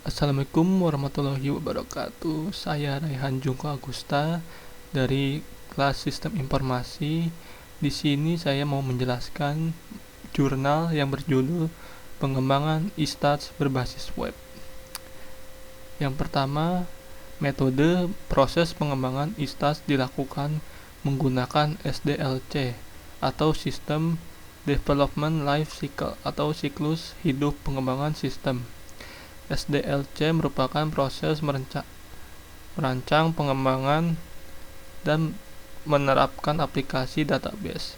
Assalamualaikum warahmatullahi wabarakatuh. Saya Raihan Jungko Agusta dari kelas Sistem Informasi. Di sini saya mau menjelaskan jurnal yang berjudul Pengembangan e-stats berbasis web. Yang pertama, metode proses pengembangan e-stats dilakukan menggunakan SDLC atau System Development Life Cycle atau siklus hidup pengembangan sistem. SDLC merupakan proses merancang pengembangan dan menerapkan aplikasi database.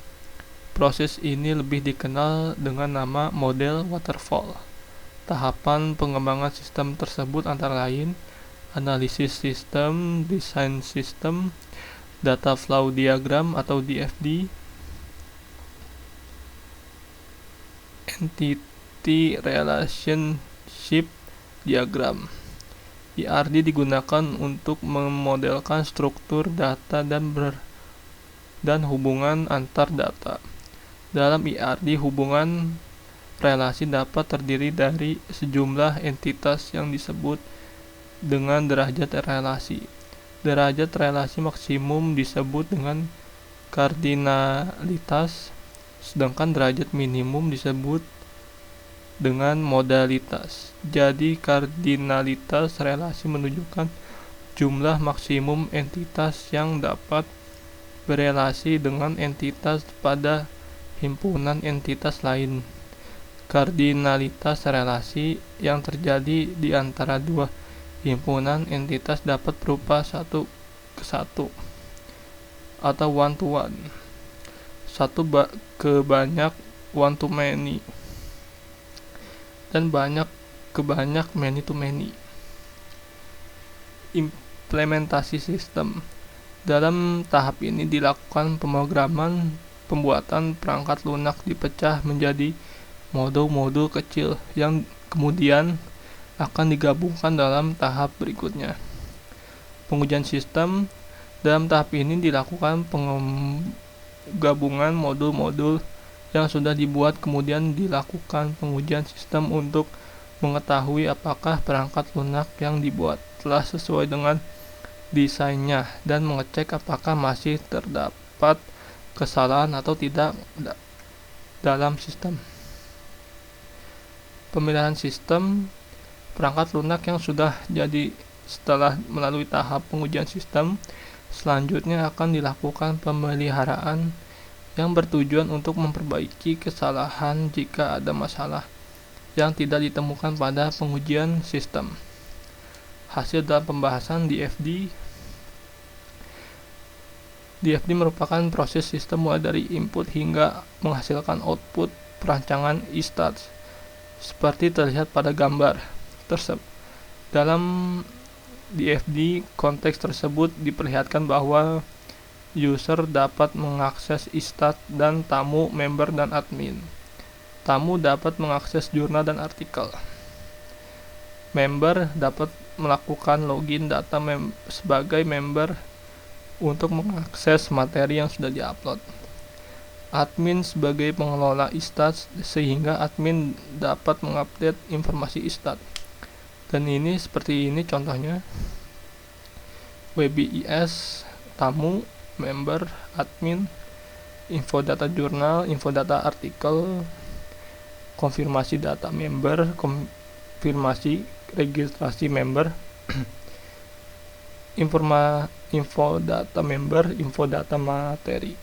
Proses ini lebih dikenal dengan nama model waterfall. Tahapan pengembangan sistem tersebut antara lain analisis sistem, desain sistem, data flow diagram atau DFD, entity relationship diagram. IRD digunakan untuk memodelkan struktur data dan hubungan antar data. Dalam IRD, hubungan relasi dapat terdiri dari sejumlah entitas yang disebut dengan derajat relasi. Derajat relasi maksimum disebut dengan kardinalitas, sedangkan derajat minimum disebut dengan modalitas. Jadi kardinalitas relasi menunjukkan jumlah maksimum entitas yang dapat berelasi dengan entitas pada himpunan entitas lain. Kardinalitas relasi yang terjadi di antara dua himpunan entitas dapat berupa satu ke satu atau one to one, satu ke banyak one to many, dan banyak ke banyak many to many. Implementasi sistem. Dalam tahap ini dilakukan pemrograman pembuatan perangkat lunak dipecah menjadi modul-modul kecil yang kemudian akan digabungkan dalam tahap berikutnya. Pengujian sistem. Dalam tahap ini dilakukan penggabungan modul-modul yang sudah dibuat, kemudian dilakukan pengujian sistem untuk mengetahui apakah perangkat lunak yang dibuat telah sesuai dengan desainnya dan mengecek apakah masih terdapat kesalahan atau tidak dalam sistem. Pemilihan sistem. Perangkat lunak yang sudah jadi setelah melalui tahap pengujian sistem, selanjutnya akan dilakukan pemeliharaan yang bertujuan untuk memperbaiki kesalahan jika ada masalah yang tidak ditemukan pada pengujian sistem. Hasil dalam pembahasan DFD. DFD merupakan proses sistem mulai dari input hingga menghasilkan output perancangan e-stats seperti terlihat pada gambar tersebut. Dalam DFD, konteks tersebut diperlihatkan bahwa user dapat mengakses e-stats dan tamu, member, dan admin. Tamu dapat mengakses jurnal dan artikel. Member dapat melakukan login data sebagai member untuk mengakses materi yang sudah diupload. Admin sebagai pengelola e-stats sehingga admin dapat mengupdate informasi e-stats. Dan ini seperti ini contohnya. WBIS, tamu, member, admin, info data jurnal, info data artikel, konfirmasi data member, konfirmasi registrasi member, info data member, info data materi.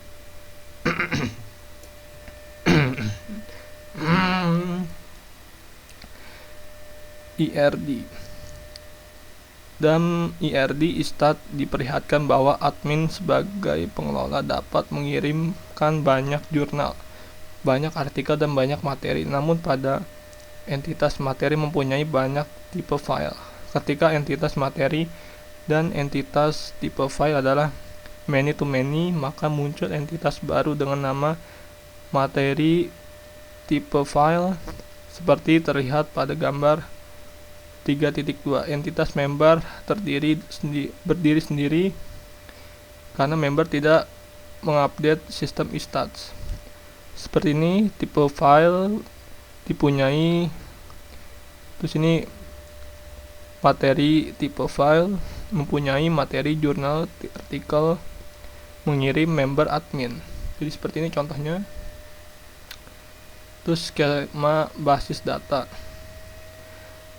IRD. Dalam IRD, e-stats diperlihatkan bahwa admin sebagai pengelola dapat mengirimkan banyak jurnal, banyak artikel, dan banyak materi. Namun pada entitas materi mempunyai banyak tipe file. Ketika entitas materi dan entitas tipe file adalah many to many, maka muncul entitas baru dengan nama materi tipe file seperti terlihat pada gambar 3.2. Entitas member berdiri sendiri karena member tidak mengupdate sistem e-stats. Seperti ini, tipe file dipunyai. Terus ini materi tipe file, mempunyai materi jurnal, artikel, mengirim member admin. Jadi seperti ini contohnya. Terus skema basis data.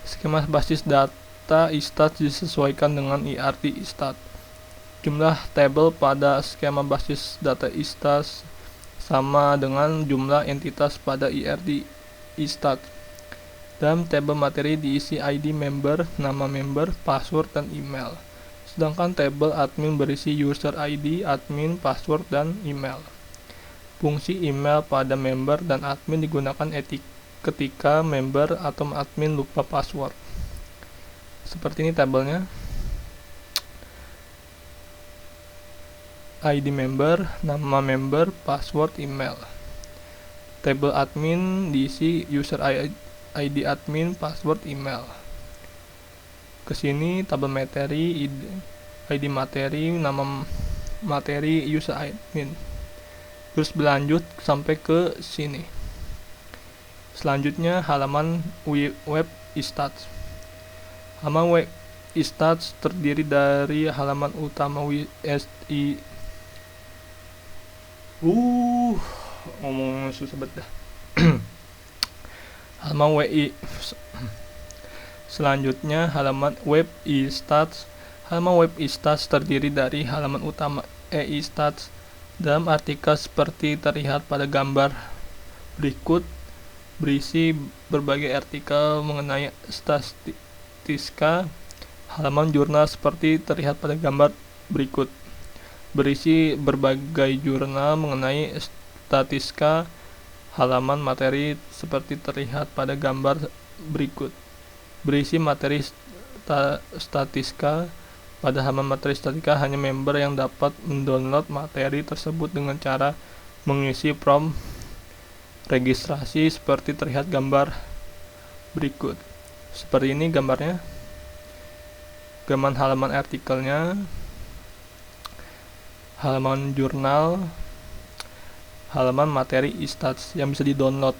Skema basis data istats disesuaikan dengan IRD istat. Jumlah tabel pada skema basis data istats sama dengan jumlah entitas pada IRD istat. Dalam tabel materi diisi ID member, nama member, password, dan email. Sedangkan tabel admin berisi user ID, admin, password, dan email. Fungsi email pada member dan admin digunakan ketika member atau admin lupa password. Seperti ini tabelnya. ID member, nama member, password, email. Tabel admin diisi user ID admin, password, email. Kesini tabel materi, ID materi, nama materi, user admin. Terus berlanjut sampai ke sini. Selanjutnya halaman web istats. Halaman web istats terdiri dari halaman utama WSI. Ngomong susah banget dah. Halaman WI. Selanjutnya halaman web istats. Halaman web istats terdiri dari halaman utama e-istats. Dalam artikel seperti terlihat pada gambar berikut, berisi berbagai artikel mengenai statistika. Halaman jurnal seperti terlihat pada gambar berikut, berisi berbagai jurnal mengenai statistika. Halaman materi seperti terlihat pada gambar berikut, berisi materi statistika. Pada halaman materi statistika hanya member yang dapat mendownload materi tersebut dengan cara mengisi form registrasi seperti terlihat gambar berikut. Seperti ini gambarnya. Gambar halaman artikelnya, halaman jurnal, halaman materi istats yang bisa di-download.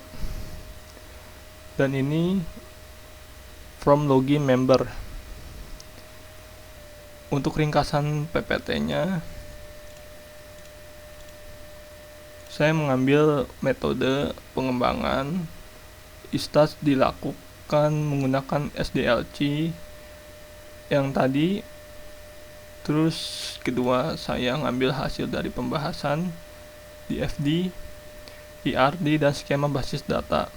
Dan ini from login member. Untuk ringkasan PPT-nya, saya mengambil metode pengembangan istats dilakukan menggunakan SDLC yang tadi. Terus kedua, saya ngambil hasil dari pembahasan DFD, IRD, dan skema basis data.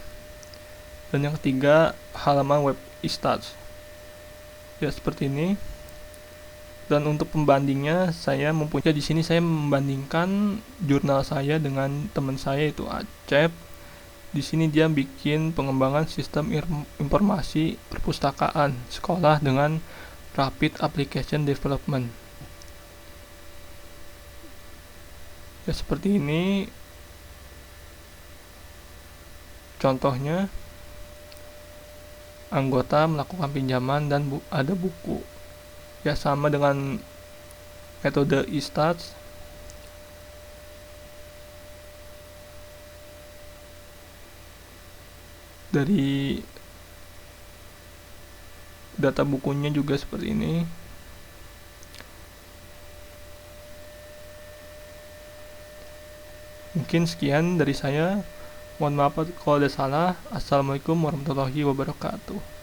Dan yang ketiga, halaman web istats. Ya seperti ini. Dan untuk pembandingnya, di sini saya membandingkan jurnal saya dengan teman saya itu Acep. Di sini dia bikin pengembangan sistem informasi perpustakaan sekolah dengan Rapid Application Development. Ya seperti ini contohnya. Anggota melakukan pinjaman dan ada buku. Ya sama dengan metode istats. Dari data bukunya juga seperti ini. Mungkin sekian dari saya. Mohon maaf kalau ada salah. Assalamualaikum warahmatullahi wabarakatuh.